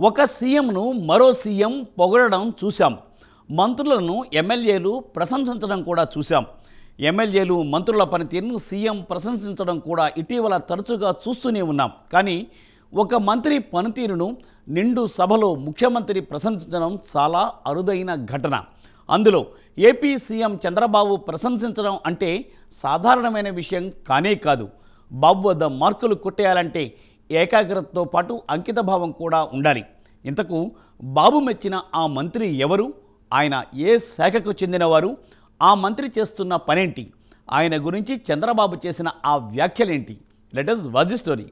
ఒక సీఎంను మరో సీఎం పొగడడం చూశాం. మంత్రులను ఎమ్మెల్యేలు ప్రశంసించడం కూడా చూశాం. ఎమ్మెల్యేలు మంత్రుల పనితీరును సీఎం ప్రశంసించడం కూడా ఇటీవల తరచుగా చూస్తూనే ఉన్నాం. కానీ ఒక మంత్రి పనితీరును నిండు సభలో ముఖ్యమంత్రి ప్రశంసించడం చాలా అరుదైన ఘటన. అందులో ఏపీ సీఎం చంద్రబాబు ప్రశంసించడం అంటే సాధారణమైన విషయం కానే కాదు. బాబు వద్ద మార్కులు కొట్టేయాలంటే ఏకాగ్రతతో పాటు అంకితభావం కూడా ఉండాలి. ఇంతకు బాబు మెచ్చిన ఆ మంత్రి ఎవరు? ఆయన ఏ శాఖకు చెందినవారు? ఆ మంత్రి చేస్తున్న పనేంటి? ఆయన గురించి చంద్రబాబు చేసిన ఆ వ్యాఖ్యలేంటి? Let us watch the story.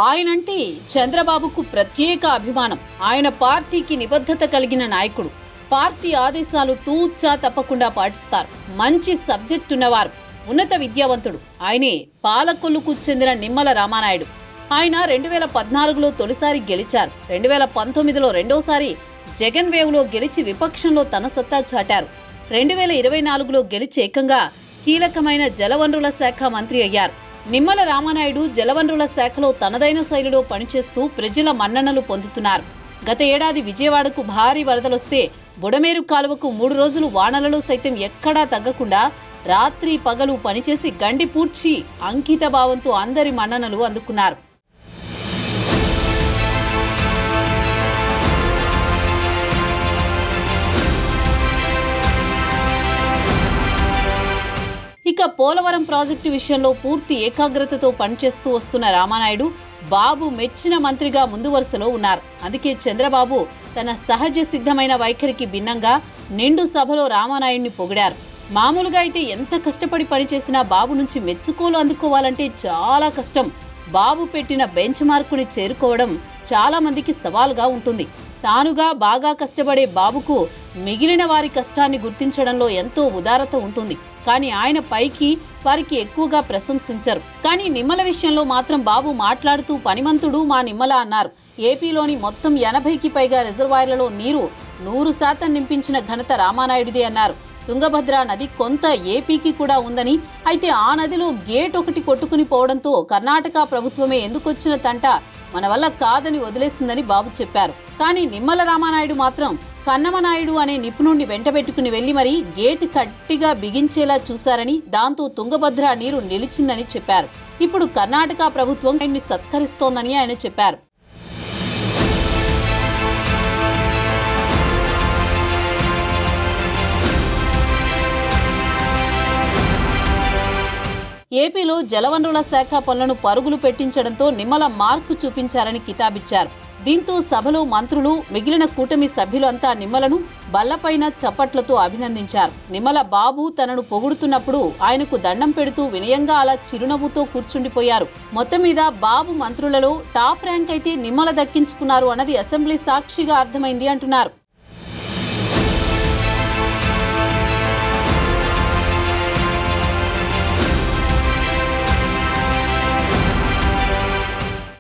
ఆయనంటే చంద్రబాబుకు ప్రత్యేక అభిమానం. ఆయన పార్టీకి నిబద్ధత కలిగిన నాయకుడు. పార్టీ ఆదేశాలు తూచా తప్పకుండా పాటిస్తారు. మంచి సబ్జెక్ట్ ఉన్నవారు, ఉన్నత విద్యావంతుడు. ఆయనే పాలకొల్లుకు చెందిన నిమ్మల రామానాయుడు. ఆయన 2014లో తొలిసారి గెలిచారు. 2019లో రెండోసారి జగన్ వేవ్లో గెలిచి విపక్షంలో తన సత్తా చాటారు. 2024లో గెలిచి ఏకంగా కీలకమైన జలవనరుల శాఖ మంత్రి అయ్యారు. నిమ్మల రామానాయుడు జలవనరుల శాఖలో తనదైన శైలిలో పనిచేస్తూ ప్రజల మన్ననలు పొందుతున్నారు. గత ఏడాది విజయవాడకు భారీ వరదలొస్తే బుడమేరు కాలువకు 3 రోజులు వానలలో సైతం ఎక్కడా తగ్గకుండా రాత్రి పగలు పనిచేసి గండి పూడ్చి అంకిత భావంతో అందరి మన్ననలు అందుకున్నారు. ఇక పోలవరం ప్రాజెక్టు విషయంలో పూర్తి ఏకాగ్రతతో పనిచేస్తూ వస్తున్న రామానాయుడు బాబు మెచ్చిన మంత్రిగా ముందు వరుసలో ఉన్నారు. అందుకే చంద్రబాబు తన సహజ సిద్ధమైన వైఖరికి భిన్నంగా నిండు సభలో రామానాయుడిని పొగిడారు. మామూలుగా అయితే ఎంత కష్టపడి పనిచేసినా బాబు నుంచి మెచ్చుకోలు అందుకోవాలంటే చాలా కష్టం. బాబు పెట్టిన బెంచ్ మార్కుని చేరుకోవడం చాలా మందికి సవాలుగా ఉంటుంది. తానుగా బాగా కష్టపడే బాబుకు మిగిలిన వారి కష్టాన్ని గుర్తించడంలో ఎంతో ఉదారత ఉంటుంది. కానీ ఆయన పైకి వారికి ఎక్కువగా ప్రశంసించరు. కానీ నిమ్మల విషయంలో మాత్రం బాబు మాట్లాడుతూ పనిమంతుడు మా నిమ్మల అన్నారు. ఏపీలోని మొత్తం 80కి పైగా రిజర్వాయర్లలో నీరు 100% నింపించిన ఘనత రామానాయుడిదే అన్నారు. తుంగభద్ర నది కొంత ఏపీకి కూడా ఉందని, అయితే ఆ నదిలో గేట్ ఒకటి కొట్టుకుని పోవడంతో కర్ణాటక ప్రభుత్వమే ఎందుకొచ్చిన తంట మన వల్ల కాదని వదిలేసిందని బాబు చెప్పారు. కానీ నిమ్మల రామానాయుడు మాత్రం కన్నమనాయుడు అనే నిపుణుణ్ణి వెంటబెట్టుకుని వెళ్లి మరీ గేటు గట్టిగా బిగించేలా చూశారని, దాంతో తుంగభద్ర నీరు నిలిచిందని చెప్పారు. ఇప్పుడు కర్ణాటక ప్రభుత్వం ఆయన్ని సత్కరిస్తోందని ఆయన చెప్పారు. ఏపీలో జలవనరుల శాఖ పనులను పరుగులు పెట్టించడంతో నిమ్మల మార్కు చూపించారని కితాబిచ్చారు. దీంతో సభలో మంత్రులు, మిగిలిన కూటమి సభ్యులంతా నిమ్మలను బల్లపైన చప్పట్లతో అభినందించారు. నిమ్మల బాబు తనను పొగుడుతున్నప్పుడు ఆయనకు దండం పెడుతూ వినయంగా అలా చిరునవ్వుతో కూర్చుండిపోయారు. మొత్తం మీద బాబు మంత్రులలో టాప్ ర్యాంక్ అయితే నిమ్మల దక్కించుకున్నారు అన్నది అసెంబ్లీ సాక్షిగా అర్థమైంది అంటున్నారు.